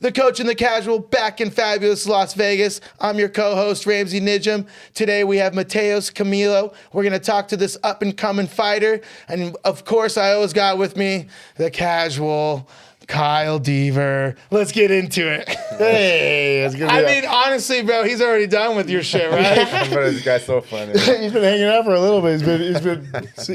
The Coach and the Casual, back in fabulous Las Vegas. I'm your co-host, Ramsey Nijum. Today we have Matheus, Camilo. We're going to talk to this up-and-coming fighter. And, of course, I always got with me the Casual, Kyle Deaver. Let's get into it. Hey, it's gonna be mean, honestly, bro, he's already done with your shit, right? But this guy's so funny. he's been hanging out for a little bit.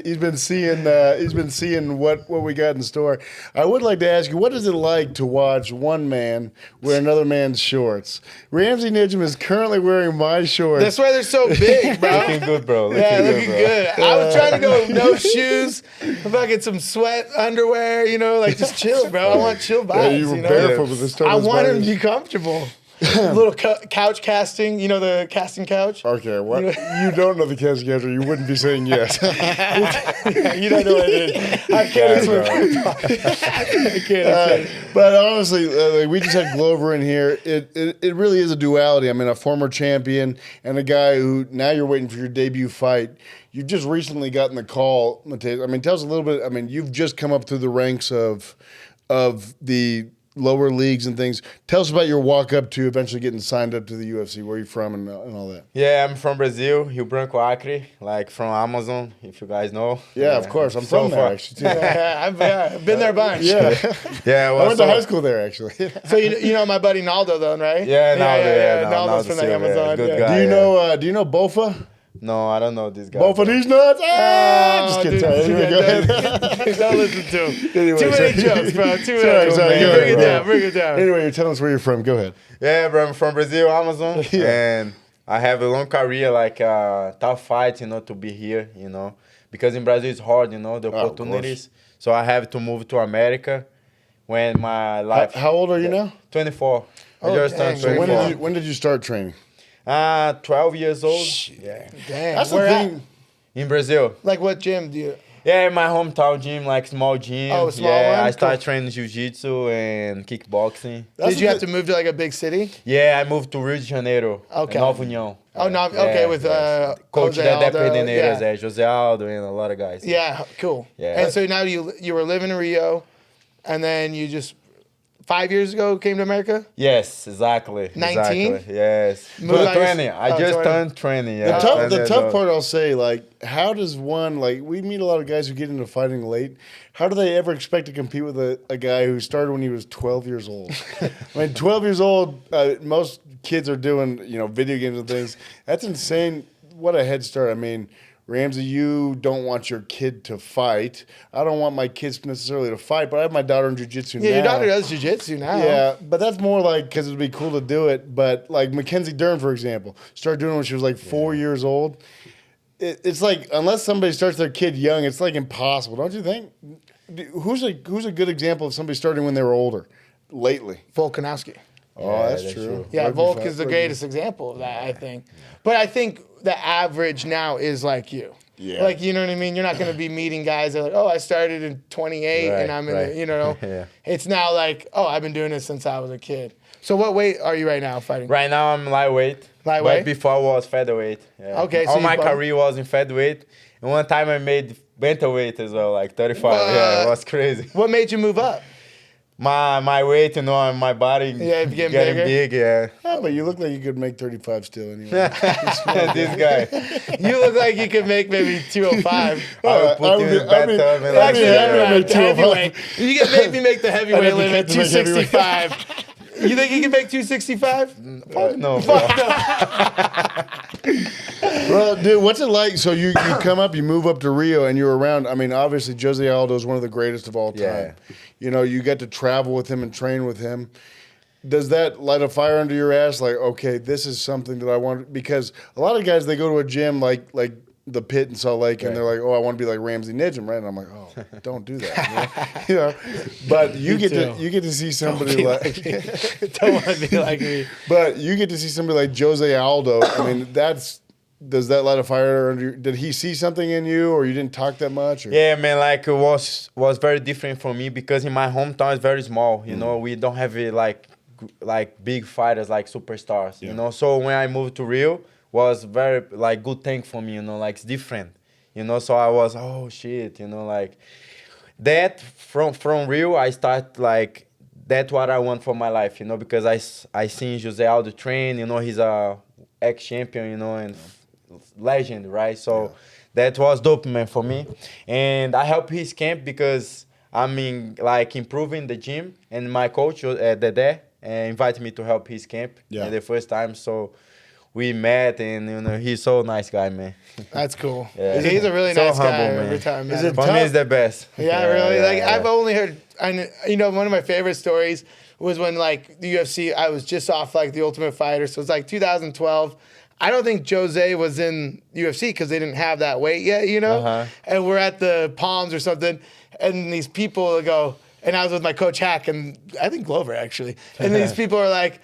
He's been seeing what we got in store. I would like to ask you, what is it like to watch one man wear another man's shorts? Ramsey Nijum is currently wearing my shorts. That's why they're so big, bro. Looking good, bro. Looking good. I was trying to go no shoes, fucking some sweat underwear, like just chill, bro. I want chill vibes. Yeah, you were barefoot with the I want him to be comfortable. A little couch casting, the casting couch. Okay, what? You don't know the casting couch, or you wouldn't be saying yes. You don't know what it is. I can't explain. But honestly, we just had Glover in here. It really is a duality. I mean, a former champion and a guy who now you're waiting for your debut fight. You've just recently gotten the call, Matheus. I mean, tell us a little bit. I mean, you've just come up through the ranks of the lower leagues and things. Tell us about your walk up to eventually getting signed up to the UFC. Where are you from and all that? Yeah, I'm from Brazil, Rio Branco, Acre, like from Amazon, if you guys know. Yeah, of course. I'm from there, actually, too. I've been there a bunch. Yeah. Well, I went to high school there, actually. So you know my buddy Naldo, though, right? Yeah, Naldo. Naldo's from the Amazon. Good guy. Do you know Bofa? No, I don't know this guy. Both of these nuts? Just kidding. Anyway, go ahead. Don't listen to him. Anyway, Too many jokes, bro. Too many. Sorry, Bring it down. Anyway, you're telling us where you're from. Go ahead. Yeah, bro, I'm from Brazil, Amazon. And I have a long career, like tough fight, to be here, Because in Brazil it's hard, the opportunities. So I have to move to America when my life... How old are you now? 24. Oh, I just turned 24. So when did you start training? 12 years old. Yeah. Damn. That's the Where thing. at? In Brazil. Like what gym do you... Yeah, my hometown gym, like small gym. Oh, small yeah, one? I started training Jiu-Jitsu and kickboxing. Did you have to move to like a big city? Yeah, I moved to Rio de Janeiro. Okay. Nova União. Oh, no. Okay, with Coach José da Aldo. Pederneiras, José Aldo, and a lot of guys. Yeah, cool. Yeah. And so now you were living in Rio, and then you just 5 years ago came to America? Yes, exactly. 19? Exactly. Yes. Moved on 20. I just 20. turned 20. Yeah. The tough part, I'll say, like, how does one, like, we meet a lot of guys who get into fighting late. How do they ever expect to compete with a guy who started when he was 12 years old? I mean, 12 years old, most kids are doing, video games and things. That's insane. What a head start. I mean, Ramsey, you don't want your kid to fight. I don't want my kids necessarily to fight, but I have my daughter in jiu-jitsu now. Yeah, your daughter does jiu-jitsu now. Yeah, but that's more like because it would be cool to do it. But like Mackenzie Dern, for example, started doing it when she was like 4 years old. It's like, unless somebody starts their kid young, it's like impossible, don't you think? Who's a good example of somebody starting when they were older, lately? Volkanovski. Oh, that's true. Yeah, Volk is the greatest example of that, I think. But I think the average now is like you. Yeah. Like, you know what I mean? You're not going to be meeting guys that are like, oh, I started in 28 and I'm in the, Yeah. It's now like, oh, I've been doing this since I was a kid. So what weight are you right now fighting? Right now I'm lightweight. Lightweight? But before I was featherweight. Yeah. Okay, so all my you- career was in featherweight. And one time I made bantamweight as well, like 35. Yeah, it was crazy. What made you move up? My weight, my body Yeah, getting bigger? big, yeah. Yeah, but you look like you could make 35 still anyway. This guy. You look like you could make maybe 205. I would put him in the bathtub and like, Actually, yeah, the heavyweight. You can maybe make the heavyweight I'd have limit to make 265. You think you can make 265? fuck no, bro. Well, dude, what's it like? So you come up, you move up to Rio, and you're around. I mean, obviously, José Aldo is one of the greatest of all time. Yeah. You get to travel with him and train with him. Does that light a fire under your ass? Like, okay, this is something that I want. Because a lot of guys, they go to a gym like the Pit in Salt Lake, and they're like, oh, I want to be like Ramsey Nijum, right? And I'm like, oh, don't do that. But you get to see somebody like Don't want to be like me. But you get to see somebody like José Aldo. I mean, does that light a fire under? Did he see something in you, or you didn't talk that much? Or? Yeah, man, like it was very different for me because in my hometown it's very small. We don't have like big fighters like superstars. So when I moved to Rio, was very like good thing for me. Like it's different. So I was like that from Rio. I start like that's what I want for my life, you know, because I seen José Aldo train, you know, he's a ex-champion, you know, and legend, right? So that was dope, man, for me. And I help his camp because I mean, like improving the gym, and my coach, Dede, invited me to help his camp the first time. So we met, and you know, he's so nice guy, man. That's cool. Yeah. He's a really So nice humble, guy man. every time. Is man. it For me, tough? it's the best. Yeah, really. Like yeah. I've only heard, you know, one of my favorite stories was when like the UFC. I was just off like the Ultimate Fighter, so it's like 2012. I don't think Jose was in UFC because they didn't have that weight yet, you know. Uh-huh. And we're at the Palms or something, and these people go, and I was with my coach Hack and I think Glover actually, and these people are like,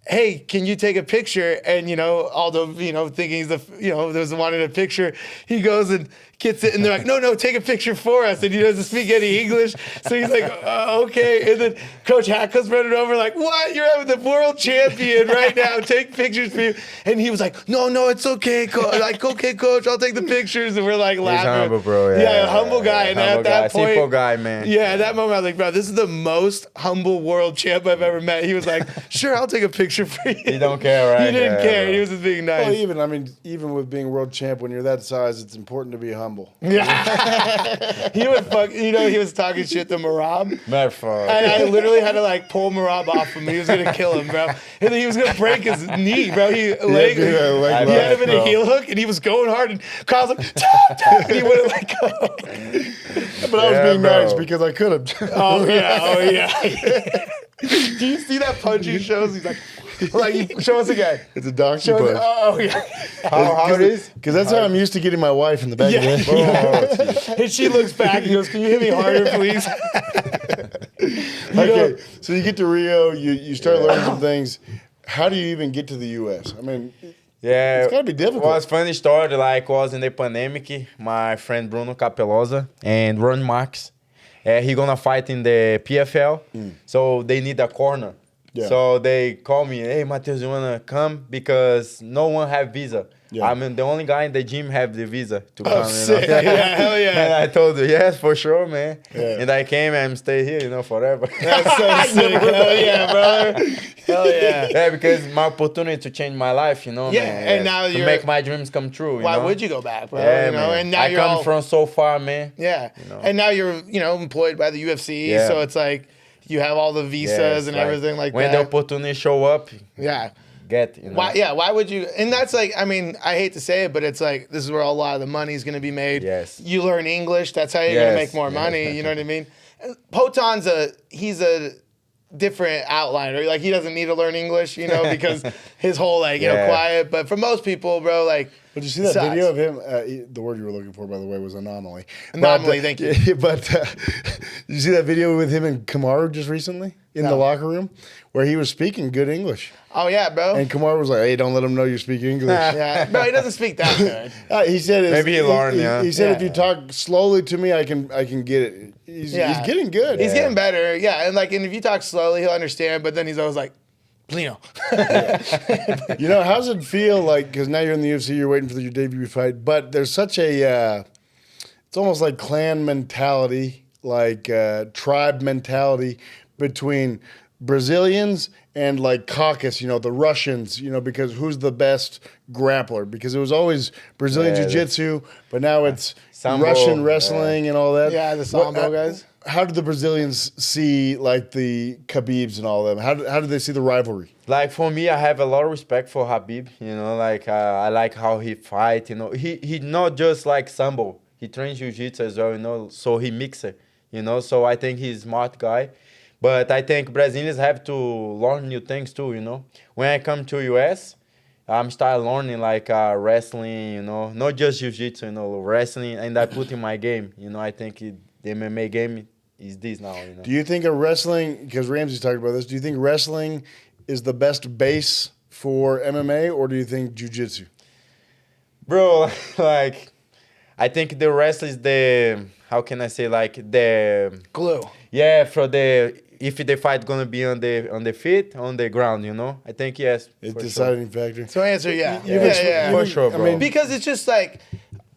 hey, can you take a picture? And, you know, Aldo, you know, thinking he's there's wanted a picture. He goes and gets it, and they're like, no, take a picture for us. And he doesn't speak any English. So he's like, okay. And then Coach Hack comes running over like, what? You're having the world champion right now. Take pictures for you. And he was like, no, it's okay, Coach. Like, okay, Coach, I'll take the pictures. And we're like laughing. He's humble, bro. Yeah, humble guy. And humble at that guy. point, Simple guy, man. yeah, at that moment, I was like, bro, this is the most humble world champ I've ever met. He was like, sure, I'll take a picture for you. He don't care, right? He didn't Yeah, care. bro. He was just being nice. Well, even with being world champ, when you're that size, it's important to be humble. Yeah. He would fuck, you know, he was talking shit to Marab. Man, fuck. And I literally had to like pull Marab off him. He was gonna kill him, bro. And then he was gonna break his knee, bro. He do that leg he had him in a bro. heel hook, and he was going hard. And Kyle's like, and he wouldn't let go. But I was Yeah, being bro. nice because I could have. Oh yeah. Do you see that punch he shows? He's like, show us again. It's a donkey Show punch. oh yeah. How it is? Because that's how I'm used to getting my wife in the back of the head. And she looks back and goes, "Can you hit me harder, please?" Okay, so you get to Rio, you start learning some things. How do you even get to the U.S.? I mean, Yeah, it's gotta be difficult. Was funny story. Like was in the pandemic, my friend Bruno Capelosa and Ron Max, he gonna fight in the PFL. So they need a corner. Yeah. So they call me, hey Matheus, you wanna come? Because no one have visa. Yeah. I mean, the only guy in the gym have the visa to come. You sick. know? Yeah, hell yeah. And I told you, yes, for sure, man. Yeah. And I came and stay here, you know, forever. That's so sick. Hell yeah, brother. Hell yeah. Yeah, because my opportunity to change my life, you know, Yeah, man. and now to you're- make my dreams come true. Why you know? would you go back, bro? Yeah, you know, man. and now I you're come all, from so far, man. yeah, know. and now you're employed by the UFC, Yeah. so it's like you have all the visas Yes, and like, everything like when that. the opportunity show up, Yeah. get, you know. Why? Yeah. Why would you? And that's like, I mean, I hate to say it, but it's like this is where a lot of the money is going to be made. Yes. You learn English. That's how you're going to Yes. make more money. You know what I mean? Poton's he's a different outliner. Like he doesn't need to learn English, you know, because his whole like you know Yeah. quiet. But for most people, bro, like. But you see that sucks. video of him? The word you were looking for, by the way, was anomaly. Anomaly, thank you. But you see that video with him and Kamaru just recently in the No. locker room, where he was speaking good English, Oh yeah, bro. and Kamaru was like, "Hey, don't let him know you speak English." Yeah, bro, he doesn't speak that good. He said, Maybe he learned, yeah. He said, Yeah. if you talk slowly to me, I can get it. He's getting good. He's getting better, yeah. And like, and if you talk slowly, he'll understand. But then he's always like, Plino. You know, how's it feel like, because now you're in the UFC, you're waiting for your debut fight, but there's such a, it's almost like clan mentality, like tribe mentality between Brazilians and like Caucasus, you know, the Russians, you know, because who's the best grappler? Because it was always Brazilian Yeah, Jiu-Jitsu, but now it's Sambo, Russian wrestling and all that. Yeah, the Sambo guys. How do the Brazilians see like the Khabibs and all them? How do they see the rivalry? Like for me, I have a lot of respect for Habib. You know, like I like how he fight. You know, he not just like sambo. He trains jiu-jitsu as well. You know, so he mix it. You know, so I think he's a smart guy. But I think Brazilians have to learn new things too. You know, when I come to US, I'm start learning like wrestling. You know, not just jiu-jitsu. You know, wrestling, and I put in my game. You know, I think the MMA game is this now. You know. Do you think a wrestling, because Ramsey's talked about this, do you think wrestling is the best base for MMA, or do you think jiu-jitsu? Bro, like, I think the rest is the, how can I say, like, the, Glue. yeah, for the, if the fight gonna be on the feet, on the ground, you know? I think yes. It's for deciding factor. So answer, yeah. Yeah. For sure, bro. Because it's just like,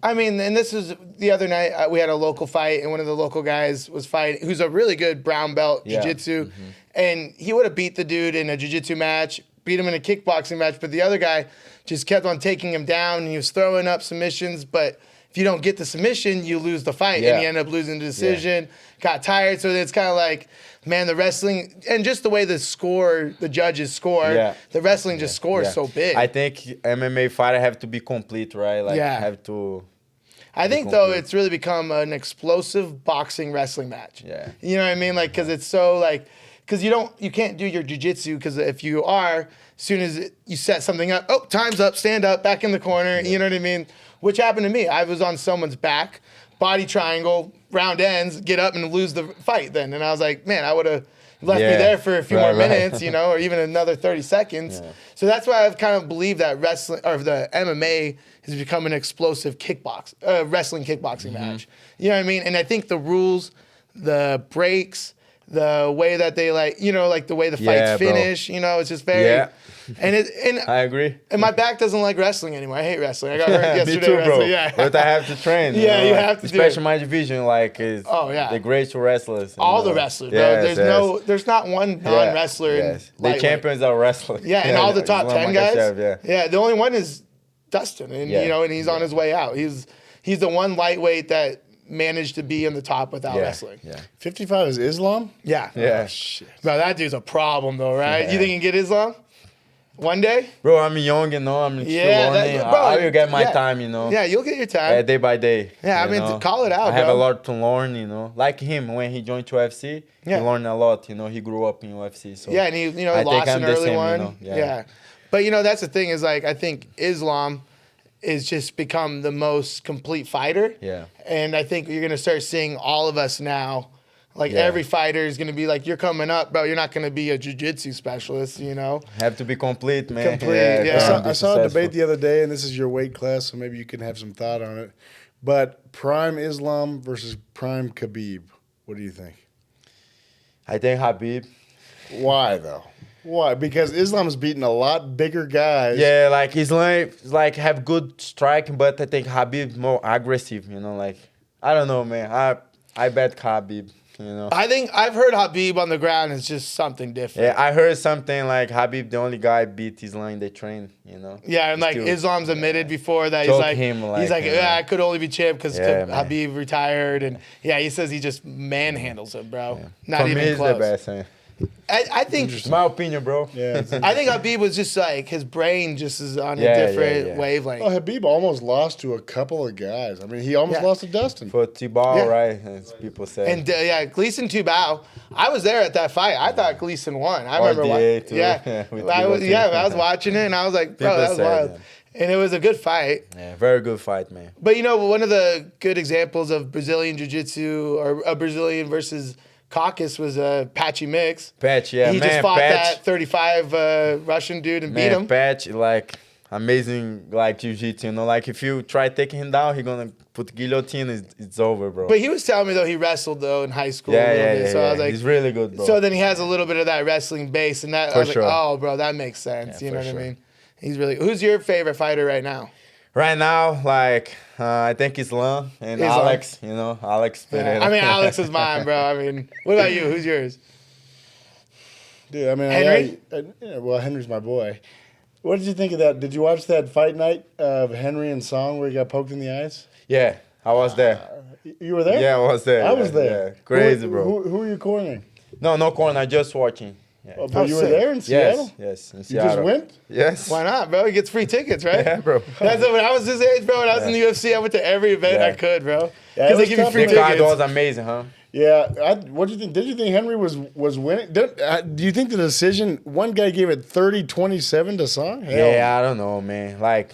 I mean, and this was the other night, we had a local fight, and one of the local guys was fighting, who's a really good brown belt Yeah. jiu-jitsu, and he would have beat the dude in a jiu-jitsu match, beat him in a kickboxing match, but the other guy just kept on taking him down, and he was throwing up submissions, but if you don't get the submission, you lose the fight, and he ended up losing the decision, got tired, so it's kind of like, man, the wrestling, and just the way the judges score, the wrestling just scores so big. I think MMA fighter have to be complete, right? Like, have to... I think, though, it's really become an explosive boxing wrestling match. Yeah. You know what I mean? Like, because it's so, like, because you can't do your jiu-jitsu, because if you are, as soon as you set something up, oh, time's up, stand up, back in the corner, you know what I mean? Which happened to me. I was on someone's back, body triangle, round ends, get up and lose the fight then. And I was like, man, I would have left me there for a few more minutes, you know, or even another 30 seconds. Yeah. So that's why I've kind of believed that wrestling, or the MMA has become an explosive wrestling kickboxing match. You know what I mean? And I think the rules, the breaks, the way that they the way the fights finish, you know, it's just very, and I agree. And my back doesn't like wrestling anymore. I hate wrestling. I got hurt yesterday. Me too, bro. Wrestling. Yeah. But I have to train. You have to do it. Especially my division, like, is the great wrestlers. All the wrestlers, bro. There's not one non-wrestler. Yes. The champions are wrestlers. Yeah, and all the top 10 guys. The only one is Dustin, and you know, and he's on his way out. He's the one lightweight that managed to be in the top without wrestling. 55 is Islam? Yeah. Oh, shit. Bro, that dude's a problem though, right? You think he can get Islam? One day? Bro, I'm young, you know. I'm still learning. I will get my time, you know. Yeah, you'll get your time. Day by day. Yeah, I mean, call it out, I have a lot to learn, you know. Like him, when he joined UFC, he learned a lot, you know. He grew up in UFC. So and he, you know, he lost an early one. You know? But, you know, that's the thing is, like, I think Islam is just become the most complete fighter. Yeah. And I think you're going to start seeing all of us now. Like, every fighter is going to be like, you're coming up, bro. You're not going to be a jiu-jitsu specialist, you know? Have to be complete, man. I saw a debate the other day, and this is your weight class, so maybe you can have some thought on it. But prime Islam versus prime Khabib. What do you think? I think Khabib. Why, though? Why? Because Islam's beaten a lot bigger guys. Yeah, like Islam, like, have good striking, but I think Khabib more aggressive, you know? Like, I don't know, man. I bet Khabib. You know? I think I've heard Khabib on the ground is just something different. Yeah, I heard something like Khabib, the only guy beat Islam in the train, you know? Yeah, and like Islam's admitted before that he's like, I could only be champ because Khabib retired. And he says he just manhandles him, bro. Yeah. Not even me, close. The best, man. I think it's my opinion, bro. Yeah, I think Khabib was just like his brain just is on a different wavelength. Well, Khabib almost lost to a couple of guys. I mean, he almost lost to Dustin. For Tibau, right? As people say. And Gleason Tibau, I was there at that fight. I thought Gleason won. I remember watching. I was watching it and I was like, bro, that was wild. And it was a good fight. Yeah, very good fight, man. But you know, one of the good examples of Brazilian Jiu-Jitsu or a Brazilian versus Caucus was a Patchy Mix. Patch, yeah, he just fought that 35 Russian dude and beat him. Patch, like, amazing, like, jiu-jitsu, you know? Like, if you try taking him down, he's gonna put guillotine, it's over, bro. But he was telling me, though, he wrestled, though, in high school So I was like... He's really good, bro. So then he has a little bit of that wrestling base, and that, I was like, oh, bro, that makes sense. You know what I mean? He's really... Who's your favorite fighter right now? Right now, like, I think Islam and Alex, you know, Alex Pereira. I mean, Alex is mine, bro. I mean, what about you? Who's yours? Dude, I mean... Henry? Well, Henry's my boy. What did you think of that? Did you watch that fight night of Henry and Song where he got poked in the eyes? Yeah, I was there. You were there? Yeah, I was there. I was there. Yeah. Crazy, bro. Who were you cornering? No corner, just watching. Yeah. Oh, but you were there in Seattle? Yes, in You Seattle. just went? Yes. Why not, bro? He gets free tickets, right? Yeah, bro. That's when I was his age, bro, and I was in the UFC. I went to every event I could, bro. Because they give you free The tickets. card was amazing, huh? Yeah. What do you think? Did you think Henry was winning? Do you think the decision, one guy gave it 30-27 to Song? Yeah, I don't know, man. Like,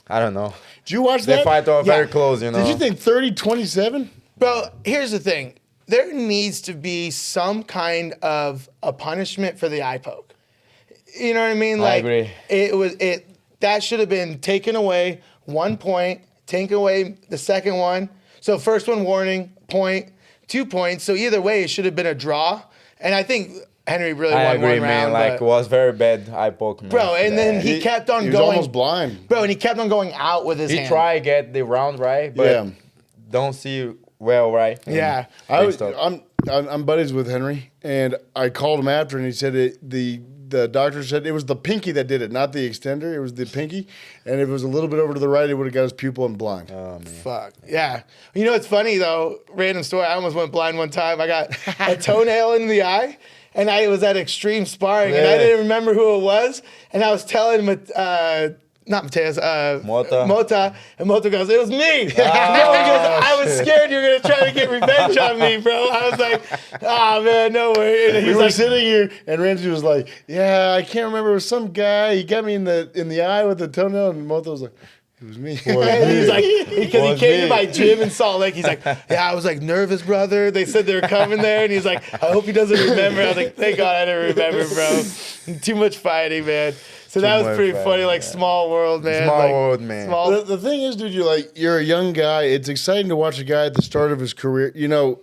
I don't know. Did you watch that? The fight was very close, you know. Did you think 30-27? Bro, here's the thing. There needs to be some kind of a punishment for the eye poke. You know what I mean? Like, I agree. That should have been taken away 1 point, take away the second one. So first one warning, point, 2 points. So either way, it should have been a draw. And I think Henry really won agree, one round. Man. Like, it was very bad eye poke, man. Bro, and then he kept on he going. was almost blind. Bro, and he kept on going out with his hand. He tried to get the round right, but don't see well, right? Yeah. I'm buddies with Henry, and I called him after, and he said the doctor said it was the pinky that did it, not the extender. It was the pinky, and if it was a little bit over to the right, it would have got his pupil and blind. Oh man. Fuck. Yeah. You know, it's funny though, random story. I almost went blind one time. I got a toenail in the eye, and I was at extreme sparring, and I didn't remember who it was. And I was telling not Matheus, Mota, and Mota goes, "It was me." No, he goes, "I was scared you were gonna try to get revenge on me, bro." I was like, "Oh man, no way." And We he's were like, sitting here, and Ramsey was like, "Yeah, I can't remember. It was some guy. He got me in the eye with the toenail." And Mota was like, "It was me." and he's like, because he came to my gym in Salt Lake. He's like, "Yeah, I was like nervous, brother. They said they were coming there," and he's like, "I hope he doesn't remember." I was like, "Thank God I didn't remember, bro. Too much fighting, man." So that was much pretty fighting, like yeah. small world, man. Small Like, world, man. Small. The thing is, dude, you're a young guy. It's exciting to watch a guy at the start of his career. You know,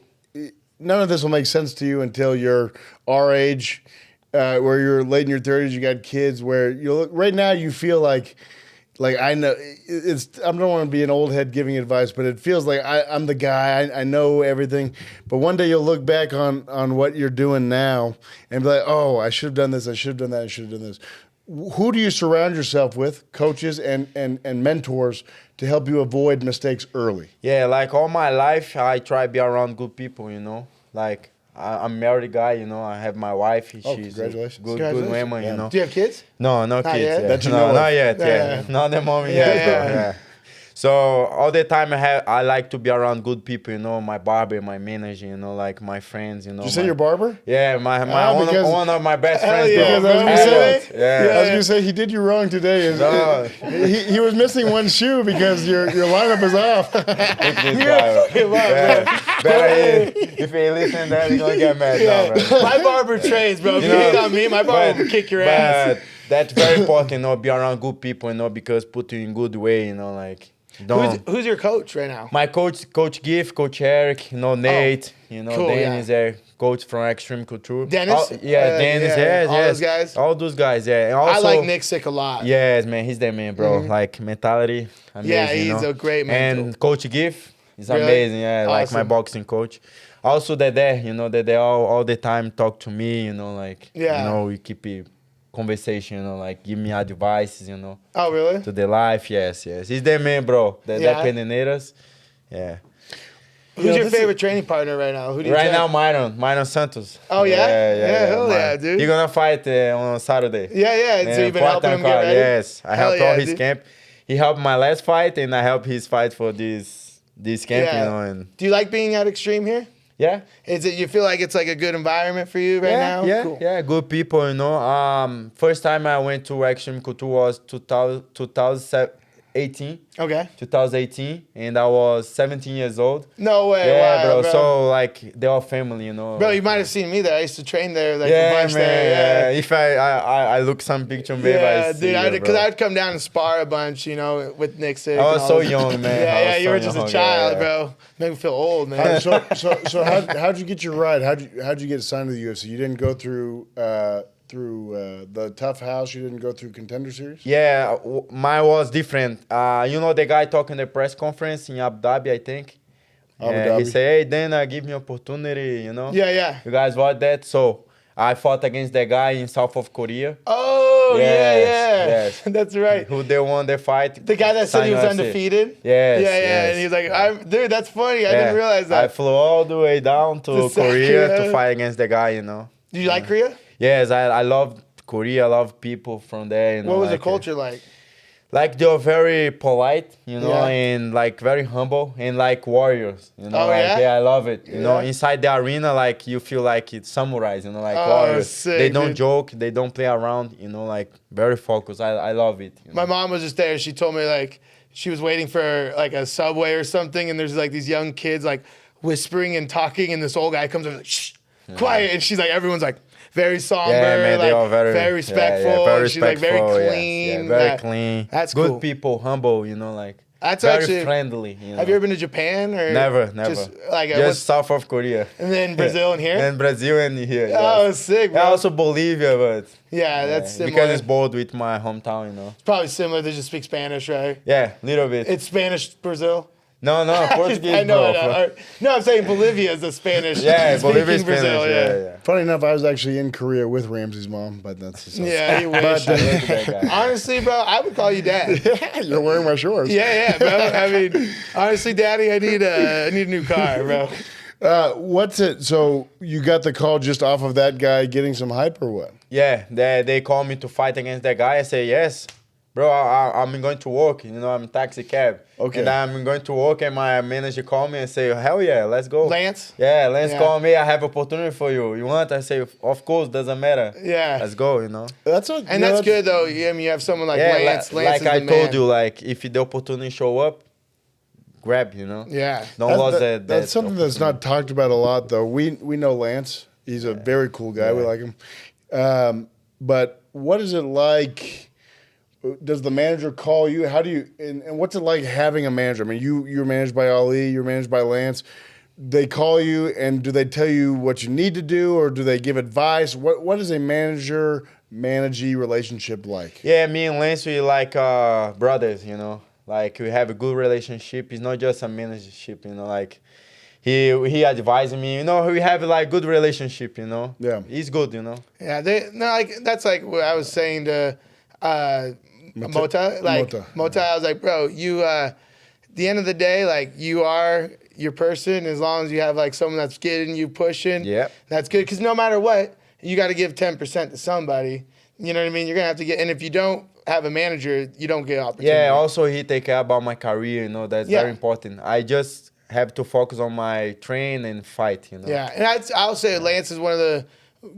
none of this will make sense to you until you're our age, where you're late in your 30s. You got kids. Where you look right now, you feel like I know it's. I don't want to be an old head giving advice, but it feels like I'm the guy. I know everything. But one day you'll look back on what you're doing now and be like, oh, I should have done this. I should have done that. I should have done this. Who do you surround yourself with, coaches and mentors, to help you avoid mistakes early? Yeah, like all my life, I try to be around good people, you know. Like, I'm a married guy, you know. I have my wife. She's congratulations. good Congratulations. woman, you know. Do you have kids? No, no kids. yet? Yeah. That you no, know of. not yet. Yeah, Yeah, yeah. not the moment Yeah, yet. bro. yeah. Yeah. So all the time I like to be around good people, you know. My barber, my manager, you know, like my friends, you know. Did you say your barber? Yeah, my because- one of my best Hell friends. yeah, bro. bro. I was gonna Elliot, say- yeah. I was gonna say he did you wrong today. No. He was missing one shoe because your lineup is off. Look this guy, bro. Yeah. Better if he listen, then he's gonna get mad. Yeah. No, bro. My barber trains, bro. If you hit on me, my barber will kick your ass. But that's very important, you know, be around good people, you know, because put you in good way, you know, like don't. Who's your coach right now? My Coach Giff, Coach Eric, you know, Nate, you know, cool, Dennis, coach from Extreme Couture. Dennis? Dennis, Yeah, yes, all yes. those guys? All those guys, yeah. And also, I like Nick Sick a lot. Yes, man, he's the man, bro. Like mentality, amazing. Yeah, you he's know? a great mentor. And Coach Giff is Really? amazing, yeah, like my Awesome. boxing coach. Also, you know, they all the time talk to me, you know, like, Yeah. you know, we keep a conversation, you know, like give me advices, you know, Oh, really? to the life. Yes. He's the man, bro. The Yeah. Peneiras. Yeah. Who's your favorite training partner right now? Who do you Right train? now, Myron Santos. Oh, yeah? Yeah, hell yeah, Myron. dude. He's gonna fight on Saturday. Yeah. So you've been helping him get Card, ready? Yes, I Hell helped yeah, all his dude. camp. He helped my last fight, and I helped his fight for this camp. Yeah. You know, and Do you like being at Extreme here? yeah. Is it you feel like it's like a good environment for you right now? Yeah, Cool. yeah, good people, you know. First time I went to Extreme Couture was 2018, and I was 17 years old. No way. Yeah, wow, bro. So like they are family, you know. Bro, you might have seen me there. I used to train there like a yeah, bunch man. there. Yeah. If I look some picture, maybe Yeah, I see dude, you, because bro. I'd come down and spar a bunch, you know, with Nick Sick. I was and all so this. young, man. I Yeah, was you so were just a young, child, yeah. bro. Make me feel old, man. So how'd you get your ride? How'd you get assigned to the UFC? You didn't go through the Tough House. You didn't go through Contender Series. Yeah, mine was different. You know the guy talking the press conference in Abu Dhabi, I think. Abu Yeah, Dhabi. he said, "Hey, Dana, give me opportunity," you know. Yeah. You guys watch that? So I fought against the guy in South of Korea, Oh, yeah. Yes. That's right. who they won the fight. The guy that said he was Signed UFC. undefeated? Yes, Yeah. yes. And he was like, dude, that's funny. I Yeah. didn't realize I that. flew all the way down to To South Korea Korea. to fight against the guy, you know. Do you like Korea? Yes, I love Korea. I love people from there. You know, What was the like, culture like? Like they're very polite, you know, Yeah. and like very humble and like warriors, you know. Oh, like, yeah? I love it. You know, Yeah. inside the arena, like you feel like it's samurais, you know, like Oh, warriors. sick, They don't dude. joke, they don't play around, you know, like very focused. I love it. You know? My mom was just there. She told me like she was waiting for like a subway or something, and there's like these young kids like whispering and talking, and this old guy comes over like shh, quiet, and she's like everyone's like very somber, Yeah, man, like they are very respectful. very and she's like very respectful, yes. clean. Yeah, very Yeah. clean. That's good cool. people, humble, you know, like That's very actually friendly. You know? Have you ever been to Japan or Never. Just like Just South of Korea. and then Brazil and here? And Brazil and here. Oh, yes. sick, bro. Yeah, also Bolivia, but Yeah, that's similar. because it's both with my hometown, you know. Probably similar. They just speak Spanish, right? Yeah, little bit. It's Spanish Brazil. No, Portuguese, I know. bro. No, I'm saying Bolivia is a Spanish. Yeah, speaking Bolivia is Spanish. Brazil, Yeah. Funny enough, I was actually in Korea with Ramsey's mom, but that's the Yeah, you wish. Look at that guy. Honestly, bro, I would call you dad. You're wearing my shorts. Yeah, bro. I mean, honestly, Daddy, I need a new car, bro. What's it? So you got the call just off of that guy getting some hype or what? Yeah, they call me to fight against that guy. I say yes, bro. I'm going to work. You know, I'm taxi cab. Okay. And I'm going to work, and my manager call me and say, hell yeah, let's go. Lance? Yeah, Lance Yeah. call me. I have opportunity for you. You want? I say, of course, doesn't matter. Yeah. Let's go. You know. That's what, And that's good, though. I mean, you have someone like Yeah, Lance. Lance like is I the told man. you, like if the opportunity show up, grab. You know. Yeah. Don't lose that. That's something that's not talked about a lot, though. We know Lance. He's a very cool guy. We like him. But what is it like? Does the manager call you? How do you? And what's it like having a manager? I mean, you're managed by Ali. You're managed by Lance. They call you, and do they tell you what you need to do, or do they give advice? What is a manager-managee relationship like? Yeah, me and Lance, we like brothers, you know. Like we have a good relationship. It's not just a managership, you know. Like he advised me, you know. We have like good relationship, you know. Yeah. He's good, you know. Yeah, that's like what I was saying to Mota. Like Mota, I was like, bro, you at the end of the day, like you are your person as long as you have like someone that's getting you pushing. Yeah. That's good. Because no matter what, you got to give 10% to somebody. You know what I mean? You're gonna have to get, and if you don't have a manager, you don't get opportunity. Yeah, also he take care about my career, you know. That's very important. I just have to focus on my train and fight, you know. Yeah, and I'll say Lance is one of the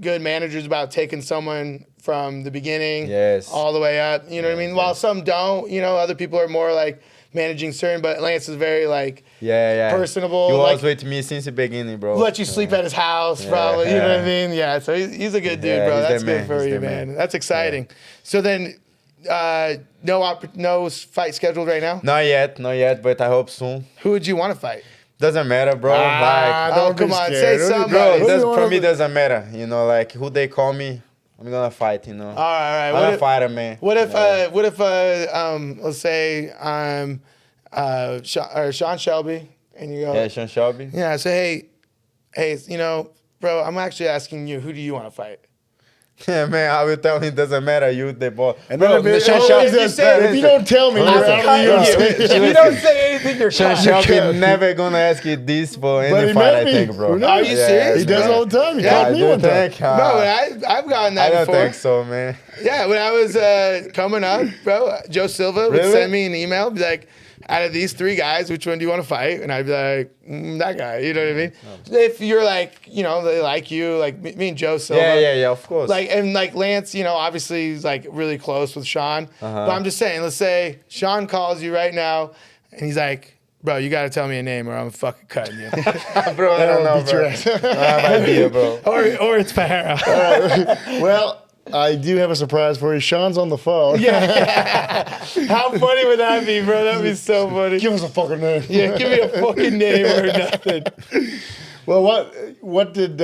good managers about taking someone from the beginning all the way up. You know what I mean? While some don't, you know, other people are more like managing certain, but Lance is very like personable. He was like, with me since the beginning, bro. let you sleep at his house, probably. You know what I mean? Yeah, so he's a good dude, bro. That's good for you, man. That's exciting. So then, no fight scheduled right now? Not yet, but I hope soon. Who would you want to fight? Doesn't matter, bro. Oh, come on, say somebody. Bro, for me, doesn't matter. You know, like who they call me, I'm gonna fight. You know. All right. I'm a fighter, man. What if let's say I'm Sean Shelby, and you go, Yeah, Sean Shelby. yeah. So hey, you know, bro, I'm actually asking you, who do you want to fight? Yeah, man, I will tell him it doesn't matter. You the boss. And Bro, then Sean Shelby. if you don't tell me, you're out of the UFC. If you don't say anything, you're Sean cut. Shelby never gonna ask you this for But any he fight, might I be. think, bro. Who knows? Are you serious? He does all the time. He called I me do one time. think. No, but I've gotten that I don't before. think so, man. Yeah, when I was coming up, bro, Joe Silva would Really? send me an email, be like, out of these three guys, which one do you want to fight? And I'd be like, that guy. You know what I mean? If you're like, you know, they like you, like me and Joe Silva. Yeah, of course. Like, and like Lance, you know, obviously he's like really close with Sean. But I'm just saying, let's say Sean calls you right now and he's like, bro, you got to tell me a name or I'm fucking cutting you. Bro, I don't know, bro. I have no idea, bro. or it's Pajero. Well, I do have a surprise for you. Sean's on the phone. Yeah. How funny would that be, bro? That'd be so funny. Give us a fucking name. Yeah, give me a fucking name or nothing. Well, what did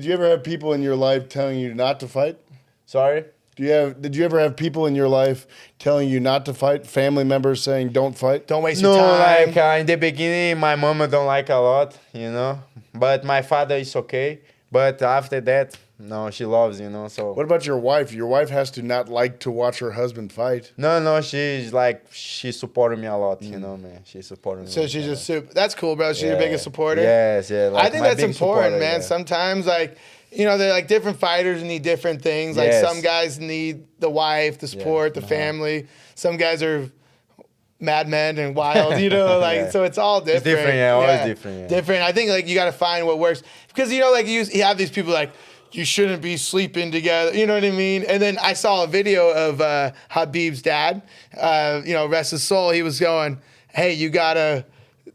you ever have people in your life telling you not to fight? Sorry? Did you ever have people in your life telling you not to fight? Family members saying don't fight? Don't waste No, your time. like in the beginning, my mama don't like a lot, you know. But my father is okay. But after that, no, she loves, you know. So What about your wife? Your wife has to not like to watch her husband fight. no, she's like she supported me a lot, you know, man. She supported me. So she's just super. That's cool, bro. She's your biggest supporter. Yes, yeah. Like I think my that's big important, supporter, man. yeah. Sometimes, like, you know, they're like different fighters need different things. Like Yes. some guys need the wife, the support, the family. Some guys are madmen and wild, you know, like, Yeah. so it's all different. different, yeah, always different, yeah. Different. I think, like, you got to find what works. Because, you know, like, you have these people like, you shouldn't be sleeping together. You know what I mean? And then I saw a video of Habib's dad, you know, rest his soul. He was going, hey,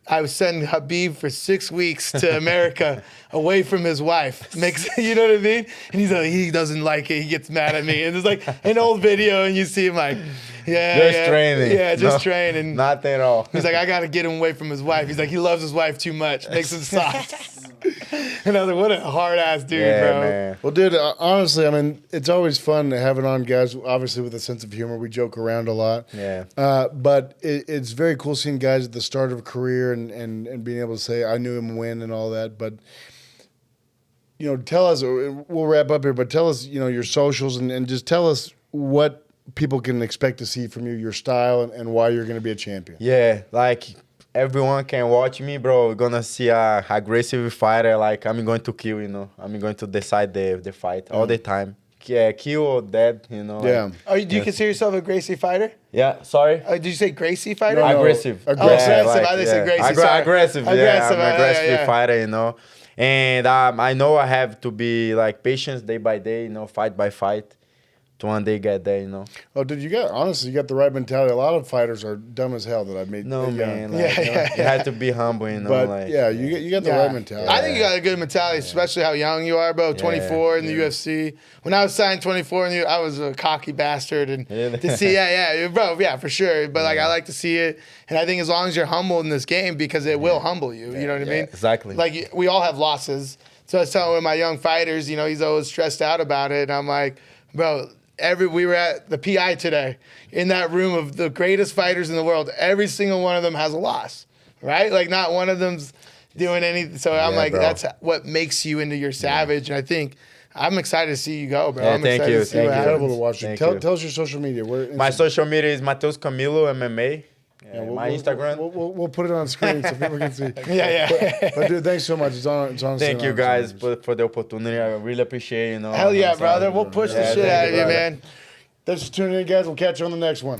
I was sending Habib for 6 weeks to America away from his wife. You know what I mean? And he's like, he doesn't like it. He gets mad at me. And it's like an old video and you see him like, Just training. Yeah, just No, training. Not at all. He's like, I got to get him away from his wife. He's like, he loves his wife too much. Makes him soft. And I was like, what a hard ass dude, Yeah, bro. man. Well, dude, honestly, I mean, it's always fun having on guys, obviously with a sense of humor. We joke around a lot. Yeah. But it's very cool seeing guys at the start of a career and being able to say, I knew him when and all that. But, tell us, we'll wrap up here, but tell us, your socials and just tell us what people can expect to see from you, your style, and why you're going to be a champion. Yeah, like everyone can watch me, bro. We're gonna see a aggressive fighter. Like I'm going to kill, I'm going to decide the fight all the time. Yeah, kill or dead, Yeah. Do you consider yourself a Gracie fighter? Yeah, sorry. Did you say Gracie fighter? No, Aggressive. Aggressive. Oh, like, I said Gracie, sorry. Aggressive, yeah. Aggressive, I'm an aggressive yeah. fighter, And I know I have to be like patient day by day, fight by fight, to one day get there, Oh, dude, you got the right mentality. A lot of fighters are dumb as hell that I've made. No, man. Yeah, Like, you have to be humble, But like, you got the right mentality. I think you got a good mentality, especially how young you are, bro. 24 in the UFC. When I was signed 24 in the I was a cocky bastard, and to see, bro, for sure. But like, I like to see it, and I think as long as you're humble in this game, because it will humble you. You know what I mean? Exactly. Like we all have losses. So I was telling one of my young fighters, he's always stressed out about it, and I'm like, bro. We were at the PI today in that room of the greatest fighters in the world. Every single one of them has a loss, right? Like not one of them's doing anything. So I'm like, bro. that's what makes you into your savage. And I think I'm excited to see you go, bro. Yeah, I'm thank excited you, to see thank what you. Incredible happens. to watch you. Thank Tell you. us your social media. My social media is Matheus Camilo MMA. My Instagram. We'll put it on screen so people can see. Yeah. But dude, thanks so much. It's honestly Thank you an honor. guys for the opportunity. I really appreciate Hell yeah, brother. We'll push the shit thank out you, of you, brother. man. Thanks for tuning in, guys. We'll catch you on the next one.